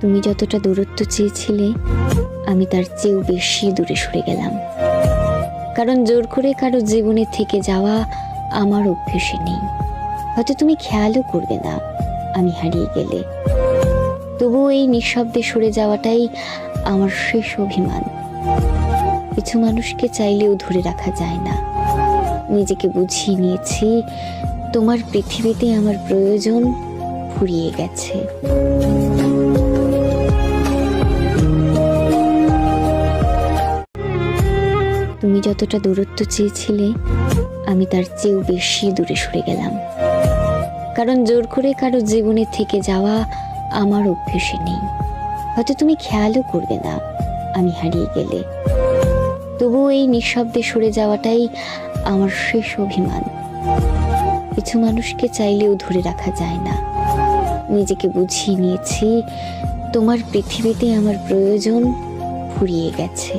তুমি যতটা দূরত্ব চেয়েছিলে আমি তার চেয়েও বেশি দূরে সরে গেলাম, কারণ জোর করে কারো জীবনে থেকে যাওয়া আমার অভ্যেসে নেই। হয়তো তুমি খেয়ালও করবে না আমি হারিয়ে গেলে, তবুও এই নিঃশব্দে সরে যাওয়াটাই আমার শেষ অভিমান। কিছু মানুষকে চাইলেও ধরে রাখা যায় না। নিজেকে বুঝিয়ে নিয়েছি তোমার পৃথিবীতে আমার প্রয়োজন ফুরিয়ে গেছে। তুমি যতটা দূরত্ব চেয়েছিলে আমি তার চেয়েও বেশি দূরে সরে গেলাম, কারণ জোর করে কারো জীবনে থেকে যাওয়া আমার অভ্যেসে নেই। হয়তো তুমি খেয়ালও করবে না আমি হারিয়ে গেলে, তবুও এই নিঃশব্দে সরে যাওয়াটাই আমার শেষ অভিমান। কিছু মানুষকে চাইলেও ধরে রাখা যায় না। নিজেকে বুঝিয়ে নিয়েছি তোমার পৃথিবীতে আমার প্রয়োজন ফুরিয়ে গেছে।